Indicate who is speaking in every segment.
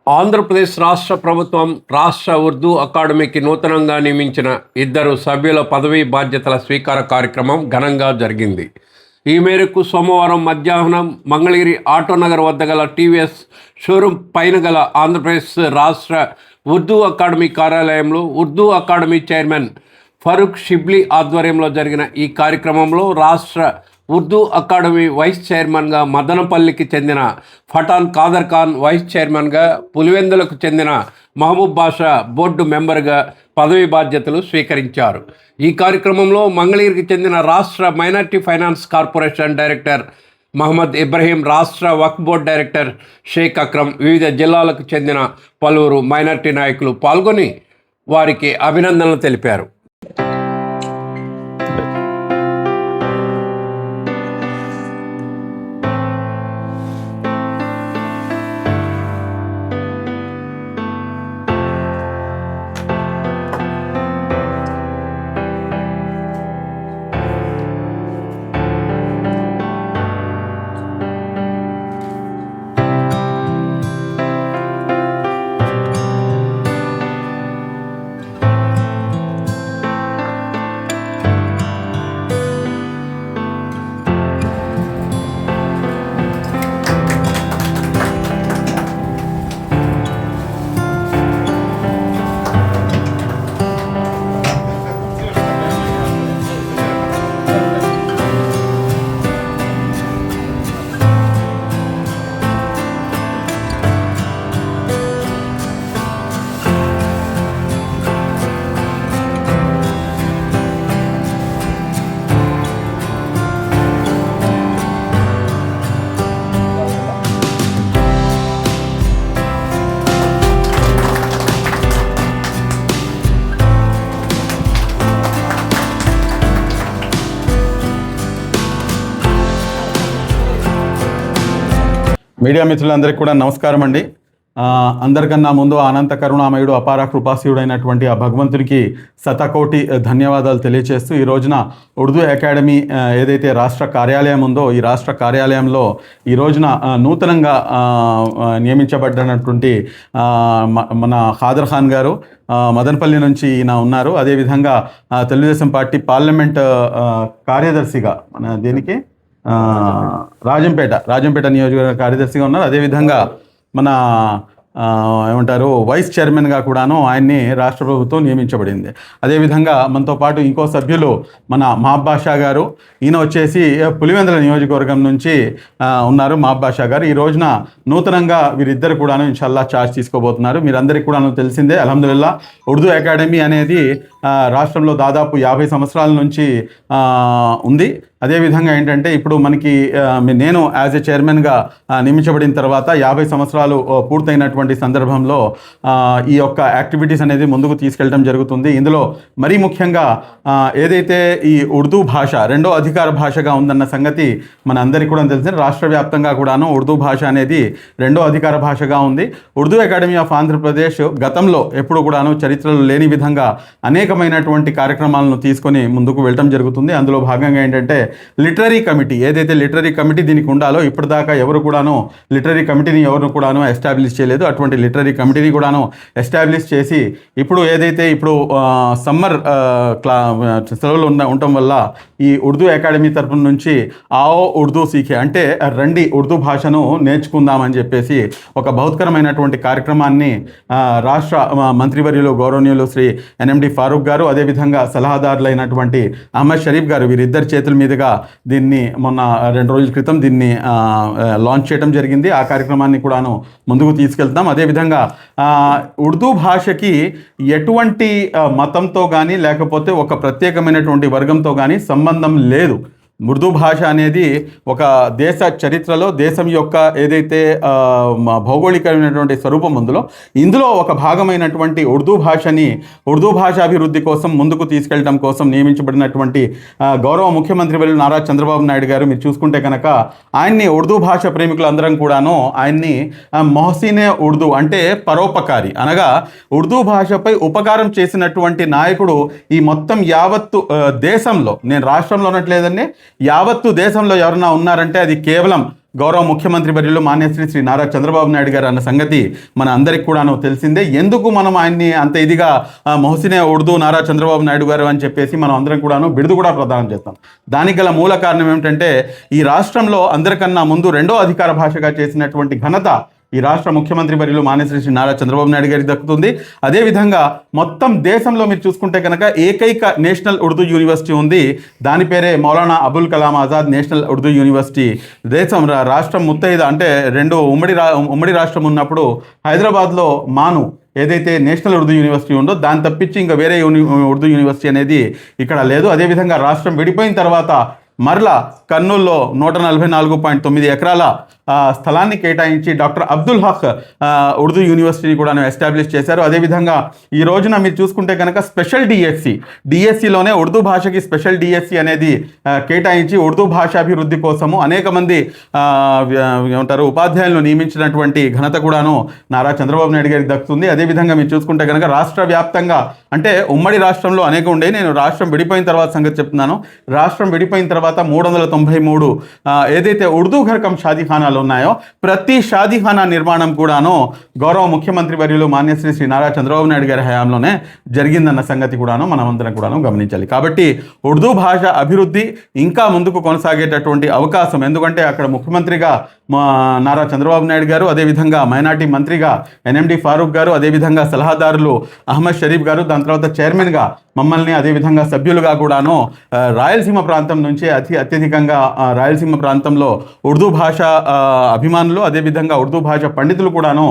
Speaker 1: ఆంధ్రప్రదేశ్ రాష్ట్ర ప్రభుత్వం రాష్ట్ర ఉర్దూ అకాడమీకి నూతనంగా నియమించిన 2 సభ్యుల పదవీ బాధ్యతల స్వీకార కార్యక్రమం ఘనంగా జరిగింది. ఈ మేరకు సోమవారం మధ్యాహ్నం మంగళగిరి ఆటోనగర్ వద్ద గల టీవీఎస్ షోరూం పైన గల ఆంధ్రప్రదేశ్ రాష్ట్ర ఉర్దూ అకాడమీ కార్యాలయంలో ఉర్దూ అకాడమీ చైర్మన్ ఫరూక్ షిబ్లీ ఆధ్వర్యంలో జరిగిన ఈ కార్యక్రమంలో రాష్ట్ర ఉర్దూ అకాడమీ వైస్ చైర్మన్గా మదనపల్లికి చెందిన పఠాన్ ఖాదర్ ఖాన్, వైస్ చైర్మన్గా పులివెందులకు చెందిన మహబూబ్ బాషా బోర్డు మెంబర్గా పదవి బాధ్యతలు స్వీకరించారు. ఈ కార్యక్రమంలో మంగళగిరికి చెందిన రాష్ట్ర minority finance corporation director Mohammed Ibrahim, రాష్ట్ర వక్ఫ్ బోర్డు డైరెక్టర్ షేక్ అక్రమ్, వివిధ జిల్లాలకు చెందిన పలువురు మైనార్టీ నాయకులు పాల్గొని వారికి అభినందనలు తెలిపారు.
Speaker 2: మీడియా మిత్రులందరికీ కూడా నమస్కారం అండి. అందరికన్నా ముందు అనంత కరుణామయుడు, అపార కృపాశీయుడైనటువంటి ఆ భగవంతునికి శతకోటి ధన్యవాదాలు తెలియజేస్తూ ఈ రోజున ఉర్దూ అకాడమీ ఏదైతే రాష్ట్ర కార్యాలయం ఉందో ఈ రాష్ట్ర కార్యాలయంలో ఈ రోజున నూతనంగా నియమించబడినటువంటి మన ఖాదర్ ఖాన్ గారు మదనపల్లి నుంచి ఈయన ఉన్నారు. అదేవిధంగా తెలుగుదేశం పార్టీ పార్లమెంట్ కార్యదర్శిగా మన దీనికి రాజంపేట నియోజకవర్గ కార్యదర్శిగా ఉన్నారు. అదేవిధంగా మన ఏమంటారు వైస్ చైర్మన్గా కూడాను ఆయన్ని రాష్ట్ర ప్రభుత్వం నియమించబడింది. అదేవిధంగా మనతో పాటు ఇంకో సభ్యులు మన మహబూబ్ బాషా గారు, ఈయన వచ్చేసి పులివెందుల నియోజకవర్గం నుంచి ఉన్నారు. మహబూబ్ బాషా గారు ఈ రోజున నూతనంగా వీరిద్దరు కూడాను ఇన్షాల్లా ఛార్జ్ తీసుకోబోతున్నారు. మీరందరికీ కూడాను తెలిసిందే, అల్హమ్దులిల్లా ఉర్దూ అకాడమీ అనేది రాష్ట్రంలో దాదాపు 50 సంవత్సరాల నుంచి ఉంది. అదేవిధంగా ఏంటంటే ఇప్పుడు మనకి నేను యాజ్ ఎ చైర్మన్గా నియమించబడిన తర్వాత 50 సంవత్సరాలు పూర్తయినటువంటి సందర్భంలో ఈ యొక్క యాక్టివిటీస్ అనేది ముందుకు తీసుకెళ్ళడం జరుగుతుంది. ఇందులో మరీ ముఖ్యంగా ఏదైతే ఈ ఉర్దూ భాష రెండో అధికార భాషగా ఉందన్న సంగతి మన అందరికీ కూడా తెలిసింది. రాష్ట్ర వ్యాప్తంగా కూడాను ఉర్దూ భాష అనేది రెండో అధికార భాషగా ఉంది. ఉర్దూ అకాడమీ ఆఫ్ ఆంధ్రప్రదేశ్ గతంలో ఎప్పుడు కూడాను చరిత్రలో లేని విధంగా అనేకమైనటువంటి కార్యక్రమాలను తీసుకొని ముందుకు వెళ్ళటం జరుగుతుంది. అందులో భాగంగా ఏంటంటే లిటరరీ కమిటీ, ఏదైతే లిటరరీ కమిటీ దీనికి ఉండాలో ఇప్పటిదాకా ఎవరు కూడాను లిటరరీ కమిటీని ఎవరు కూడాను ఎస్టాబ్లిష్ చేయలేదు. అటువంటి లిటరరీ కమిటీని కూడాను ఎస్టాబ్లిష్ చేసి ఇప్పుడు ఏదైతే ఇప్పుడు సమ్మర్ సెలవులు ఉండటం వల్ల ఈ ఉర్దూ అకాడమీ తరఫున నుంచి ఆఓ ఉర్దూ సీఖే అంటే రండి ఉర్దూ భాషను నేర్చుకుందామని చెప్పేసి ఒక బౌద్ధకరమైనటువంటి కార్యక్రమాన్ని రాష్ట్ర మంత్రివర్యులు గౌరవనీయులు శ్రీ ఎన్ఎండి ఫారూక్ గారు, అదేవిధంగా సలహాదారులైనటువంటి అహ్మద్ షరీఫ్ గారు వీరిద్దరి చేతుల మీదుగా దీన్ని మొన్న 2 రోజుల క్రితం దీన్ని లాంచ్ చేయడం జరిగింది. ఆ కార్యక్రమాన్ని కూడాను ముందుకు తీసుకెళ్తాం. అదేవిధంగా ఉర్దూ భాషకి ఎటువంటి మతంతో కానీ లేకపోతే ఒక ప్రత్యేకమైనటువంటి వర్గంతో కానీ సంబంధం లేదు. ఉర్దూ భాష అనేది ఒక దేశ చరిత్రలో దేశం యొక్క ఏదైతే భౌగోళికమైనటువంటి స్వరూపం ఉందో ఇందులో ఒక భాగమైనటువంటి ఉర్దూ భాషని ఉర్దూ భాషాభివృద్ధి కోసం ముందుకు తీసుకెళ్ళడం కోసం నియమించబడినటువంటి గౌరవ ముఖ్యమంత్రి వర్యులు నారా చంద్రబాబు నాయుడు గారు మీరు చూసుకుంటే కనుక ఆయన్ని ఉర్దూ భాష ప్రేమికులందరం కూడాను ఆయన్ని మొహసీనే ఉర్దూ అంటే పరోపకారి, అనగా ఉర్దూ భాషపై ఉపకారం చేసినటువంటి నాయకుడు ఈ మొత్తం యావత్తు దేశంలో, నేను రాష్ట్రంలో ఉన్నట్లేదండి, యావత్తు దేశంలో ఎవరన్నా ఉన్నారంటే అది కేవలం గౌరవ ముఖ్యమంత్రి వర్యులు మాన్యశ్రీ శ్రీ నారా చంద్రబాబు నాయుడు గారు అన్న సంగతి మన అందరికి కూడాను తెలిసిందే. ఎందుకు మనం ఆయన్ని అంత ఇదిగా మొహసినే ఉర్దూ నారా చంద్రబాబు నాయుడు గారు అని చెప్పేసి మనం అందరం కూడాను బిరుదు కూడా ప్రదానం చేస్తాం. దానికి గల మూల కారణం ఏమిటంటే ఈ రాష్ట్రంలో అందరికన్నా ముందు రెండో అధికార భాషగా చేసినటువంటి ఘనత ఈ రాష్ట్ర ముఖ్యమంత్రి వర్యులు మాన్యశ్రీ శ్రీ నారా చంద్రబాబు నాయుడు గారికి దక్కుతుంది. అదేవిధంగా మొత్తం దేశంలో మీరు చూసుకుంటే కనుక ఏకైక నేషనల్ ఉర్దూ యూనివర్సిటీ ఉంది. దాని పేరే మౌలానా అబుల్ కలాం ఆజాద్ నేషనల్ ఉర్దూ యూనివర్సిటీ. దేశం రాష్ట్రం ముత్తైద అంటే రెండు ఉమ్మడి రాష్ట్రం ఉన్నప్పుడు హైదరాబాద్లో మాను ఏదైతే నేషనల్ ఉర్దూ యూనివర్సిటీ ఉందో దాన్ని తప్పించి ఇంకా వేరే ఉర్దూ యూనివర్సిటీ అనేది ఇక్కడ లేదు. అదేవిధంగా రాష్ట్రం విడిపోయిన తర్వాత మరలా కర్నూలులో 144.9 ఎకరాల స్థలాన్ని కేటాయించి డాక్టర్ అబ్దుల్ హక్ ఉర్దూ యూనివర్సిటీని కూడా ఎస్టాబ్లిష్ చేశారు. అదేవిధంగా ఈ రోజున మీరు చూసుకుంటే కనుక స్పెషల్ డిఎస్సిలోనే ఉర్దూ భాషకి స్పెషల్ డిఎస్సి అనేది కేటాయించి ఉర్దూ భాషాభివృద్ధి కోసము అనేక మంది ఏమంటారు ఉపాధ్యాయులను నియమించినటువంటి ఘనత కూడాను నారా చంద్రబాబు నాయుడు గారికి దక్కుతుంది. అదేవిధంగా మీరు చూసుకుంటే కనుక రాష్ట్ర వ్యాప్తంగా అంటే ఉమ్మడి రాష్ట్రంలో అనేక ఉండే, నేను రాష్ట్రం విడిపోయిన తర్వాత సంగతి చెప్తున్నాను. రాష్ట్రం విడిపోయిన తర్వాత 393 ఏదైతే ఉర్దూ ఘర్ కమ్ షాదీఖానాలు ఉన్నాయో ప్రతి షాదీఖానా నిర్మాణం కూడాను గౌరవ ముఖ్యమంత్రి వర్యులు మాన్యశ్రీ శ్రీ నారా చంద్రబాబు నాయుడు గారి హయాంలోనే జరిగిందన్న సంగతి కూడాను మనమందరం కూడాను గమనించాలి. కాబట్టి ఉర్దూ భాష అభివృద్ధి ఇంకా ముందుకు కొనసాగేటటువంటి అవకాశం, ఎందుకంటే అక్కడ ముఖ్యమంత్రిగా నారా చంద్రబాబు నాయుడు గారు, అదేవిధంగా మైనార్టీ మంత్రిగా ఎన్ఎండి ఫారూక్ గారు, అదేవిధంగా సలహాదారులు అహ్మద్ షరీఫ్ గారు, దాని తర్వాత చైర్మన్గా మమ్మల్ని, అదేవిధంగా సభ్యులుగా కూడాను రాయలసీమ ప్రాంతం నుంచి అత్యధికంగా రాయలసీమ ప్రాంతంలో ఉర్దూ భాష అభిమానులు, అదేవిధంగా ఉర్దూ భాష పండితులు కూడాను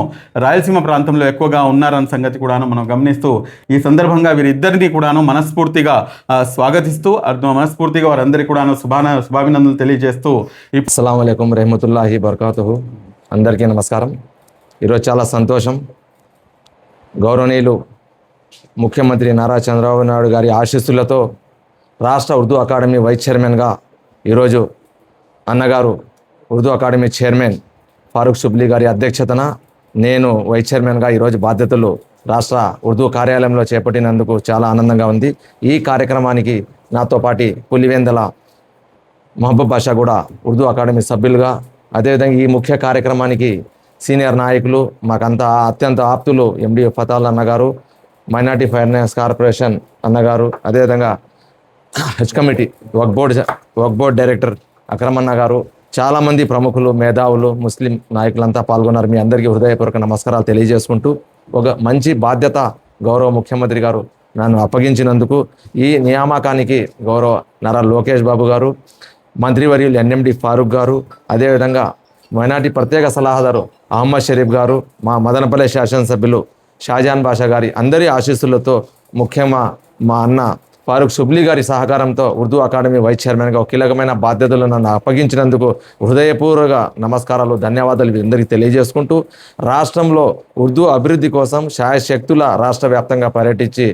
Speaker 2: రాయలసీమ ప్రాంతంలో ఎక్కువగా ఉన్నారన్న సంగతి కూడాను మనం గమనిస్తూ ఈ సందర్భంగా వీరిద్దరిని కూడాను మనస్ఫూర్తిగా స్వాగతిస్తూ మనస్ఫూర్తిగా వారందరికీ కూడాను శుభాభినందనలు తెలియజేస్తూ
Speaker 3: అస్సలాము అలైకుం రహమతుల్లాహి బర్కాతుహు. అందరికీ నమస్కారం. ఈరోజు చాలా సంతోషం. గౌరవనీయులు ముఖ్యమంత్రి నారా చంద్రబాబు నాయుడు గారి ఆశీస్సులతో రాష్ట్ర ఉర్దూ అకాడమీ వైస్ చైర్మన్గా ఈరోజు అన్నగారు ఉర్దూ అకాడమీ చైర్మన్ ఫారూక్ షుబ్లీ గారి అధ్యక్షతన నేను వైస్ చైర్మన్గా ఈరోజు బాధ్యతలు రాష్ట్ర ఉర్దూ కార్యాలయంలో చేపట్టినందుకు చాలా ఆనందంగా ఉంది. ఈ కార్యక్రమానికి నాతో పాటి పులివెందల మహబూబ్ బాషా కూడా ఉర్దూ అకాడమీ సభ్యులుగా, అదేవిధంగా ఈ ముఖ్య కార్యక్రమానికి సీనియర్ నాయకులు మాకంతా అత్యంత ఆప్తులు ఎండి ఫతాల్ అన్నగారు, మైనార్టీ ఫైనాన్స్ కార్పొరేషన్ అన్నగారు, అదేవిధంగా హజ్ కమిటీ వక్ బోర్డ్ డైరెక్టర్ అక్రమ్ అన్న గారు, చాలామంది ప్రముఖులు, మేధావులు, ముస్లిం నాయకులంతా పాల్గొన్నారు. మీ అందరికీ హృదయపూర్వక నమస్కారాలు తెలియజేసుకుంటూ, ఒక మంచి బాధ్యత గౌరవ ముఖ్యమంత్రి గారు నన్ను అప్పగించినందుకు ఈ నియామకానికి గౌరవ నారా లోకేష్ బాబు గారు, మంత్రివర్యులు ఎన్ఎండి ఫారూక్ గారు, అదేవిధంగా మైనార్టీ ప్రత్యేక సలహాదారు అహ్మద్ షరీఫ్ గారు, మా మదనపల్లి శాసనసభ్యులు షాజాన్ బాషా గారి అందరి ఆశీస్సులతో, ముఖ్యంగా మా అన్న ఫారూక్ షుబ్లీ గారి సహకారంతో ఉర్దూ అకాడమీ వైస్ చైర్మన్గా ఒక కీలకమైన బాధ్యతలు నన్ను అప్పగించినందుకు హృదయపూర్వక నమస్కారాలు, ధన్యవాదాలు అందరికీ తెలియజేసుకుంటూ, రాష్ట్రంలో ఉర్దూ అభివృద్ధి కోసం శాయశక్తుల రాష్ట్ర వ్యాప్తంగా పర్యటించి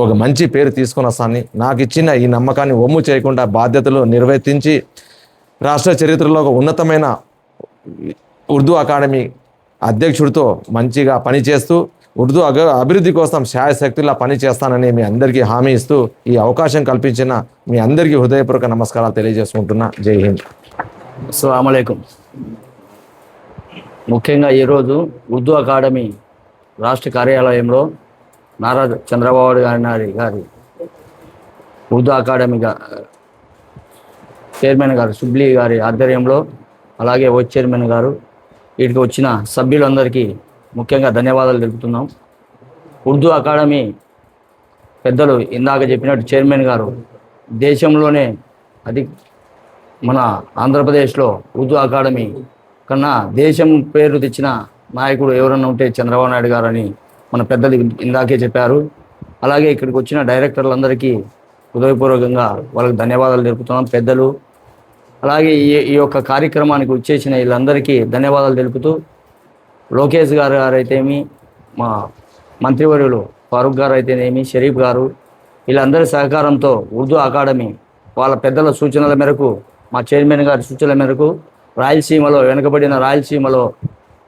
Speaker 3: ఒక మంచి పేరు తీసుకొని వస్తానని, నాకు ఇచ్చిన ఈ నమ్మకాన్ని ఒమ్ము చేయకుండా బాధ్యతలు నిర్వర్తించి రాష్ట్ర చరిత్రలో ఒక ఉన్నతమైన ఉర్దూ అకాడమీ అధ్యక్షుడితో మంచిగా పనిచేస్తూ ఉర్దూ అభివృద్ధి కోసం శాయశక్తిలా పనిచేస్తానని మీ అందరికీ హామీ ఇస్తూ ఈ అవకాశం కల్పించిన మీ అందరికీ హృదయపూర్వక నమస్కారాలు తెలియజేసుకుంటున్నా. జై హింద్.
Speaker 4: అస్సలాము అలైకుం. ముఖ్యంగా ఈరోజు ఉర్దూ అకాడమీ రాష్ట్ర కార్యాలయంలో నారా చంద్రబాబు గారి ఉర్దూ అకాడమీ చైర్మన్ గారు షుబ్లీ గారి ఆధ్వర్యంలో, అలాగే వైస్ చైర్మన్ గారు, వీటికి వచ్చిన సభ్యులందరికీ ముఖ్యంగా ధన్యవాదాలు తెలుపుతున్నాం. ఉర్దూ అకాడమీ పెద్దలు ఇందాక చెప్పినట్టు చైర్మన్ గారు దేశంలోనే మన ఆంధ్రప్రదేశ్లో ఉర్దూ అకాడమీ కన్నా దేశం పేరు తెచ్చిన నాయకుడు ఎవరన్నా ఉంటే చంద్రబాబు నాయుడు గారు అని మన పెద్దలు ఇందాకే చెప్పారు. అలాగే ఇక్కడికి వచ్చిన డైరెక్టర్లందరికీ హృదయపూర్వకంగా వాళ్ళకి ధన్యవాదాలు తెలుపుతున్నాం పెద్దలు. అలాగే ఈ యొక్క కార్యక్రమానికి వచ్చేసిన వీళ్ళందరికీ ధన్యవాదాలు తెలుపుతూ, లోకేష్ గారు అయితేమి, మా మంత్రివర్యులు ఫారూక్ గారు అయితేనేమి, షరీఫ్ గారు, వీళ్ళందరి సహకారంతో ఉర్దూ అకాడమీ వాళ్ళ పెద్దల సూచనల మేరకు, మా చైర్మన్ గారి సూచనల మేరకు రాయలసీమలో, వెనుకబడిన రాయలసీమలో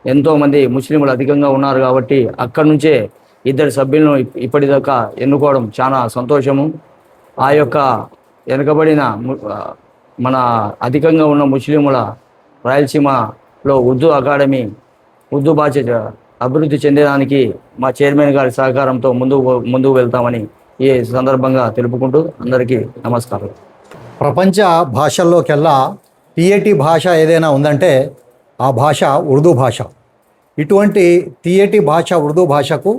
Speaker 4: ఎంతోమంది ముస్లింలు అధికంగా ఉన్నారు కాబట్టి అక్కడి నుంచే 2 సభ్యులను ఇప్పటిదాకా ఎన్నుకోవడం చాలా సంతోషము. ఆ యొక్క వెనుకబడిన మన అధికంగా ఉన్న ముస్లింల రాయలసీమలో ఉర్దూ అకాడమీ ఉర్దూ భాష అభివృద్ధి చెందడానికి మా చైర్మన్ గారి సహకారంతో ముందుకు వెళ్తామని ఈ సందర్భంగా తెలుపుకుంటూ అందరికీ నమస్కారం.
Speaker 5: ప్రపంచ భాషల్లోకెల్లా తియ్యటి భాష ఏదైనా ఉందంటే ఆ భాష ఉర్దూ భాష. ఇటువంటి తియ్యటి భాష ఉర్దూ భాషకు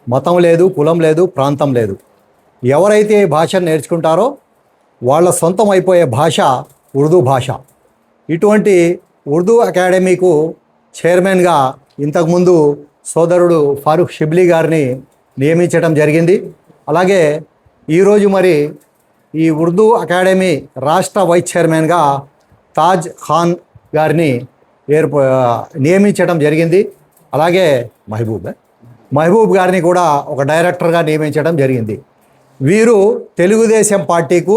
Speaker 5: మతం లేదు, కులం లేదు, ప్రాంతం లేదు. ఎవరైతే ఈ భాషను నేర్చుకుంటారో వాళ్ళ సొంతం అయిపోయే భాష ఉర్దూ భాష. ఇటువంటి ఉర్దూ అకాడమీకు చైర్మన్గా ఇంతకుముందు సోదరుడు ఫారూక్ షిబ్లీ గారిని నియమించడం జరిగింది. అలాగే ఈరోజు మరి ఈ ఉర్దూ అకాడమీ రాష్ట్ర వైస్ చైర్మన్గా తాజ్ ఖాన్ గారిని నియమించడం జరిగింది. అలాగే మహబూబ్ గారిని కూడా ఒక డైరెక్టర్గా నియమించడం జరిగింది. వీరు తెలుగుదేశం పార్టీకు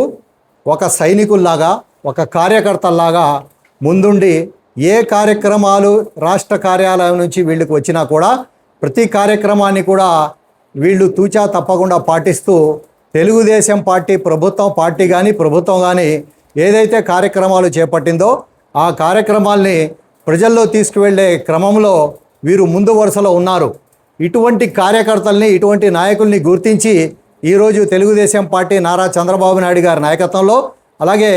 Speaker 5: ఒక సైనికుల్లాగా, ఒక కార్యకర్తల్లాగా ముందుండి ఏ కార్యక్రమాలు రాష్ట్ర కార్యాలయం నుంచి వీళ్ళకి వచ్చినా కూడా ప్రతి కార్యక్రమాన్ని కూడా వీళ్ళు తూచా తప్పకుండా పాటిస్తూ తెలుగుదేశం పార్టీ ప్రభుత్వం కానీ ఏదైతే కార్యక్రమాలు చేపట్టిందో ఆ కార్యక్రమాల్ని ప్రజల్లో తీసుకువెళ్ళే క్రమంలో వీరు ముందు వరుసలో ఉన్నారు. ఇటువంటి కార్యకర్తల్ని, ఇటువంటి నాయకుల్ని గుర్తించి ఈరోజు తెలుగుదేశం పార్టీ నారా చంద్రబాబు నాయుడు గారి నాయకత్వంలో, అలాగే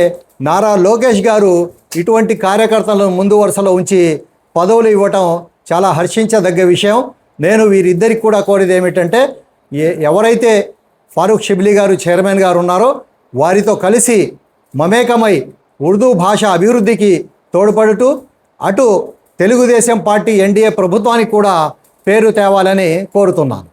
Speaker 5: నారా లోకేష్ గారు ఇటువంటి కార్యకర్తలను ముందు వరుసలో ఉంచి పదవులు ఇవ్వటం చాలా హర్షించదగ్గ విషయం. నేను వీరిద్దరికి కూడా కోరేది ఏమిటంటే, ఎవరైతే ఫారూక్ షిబ్లీ గారు చైర్మన్ గారు ఉన్నారో వారితో కలిసి మమేకమై ఉర్దూ భాష అభివృద్ధికి తోడ్పడుతూ అటు తెలుగుదేశం పార్టీ ఎన్డీఏ ప్రభుత్వానికి కూడా పేరు తేవాలని కోరుతున్నాను.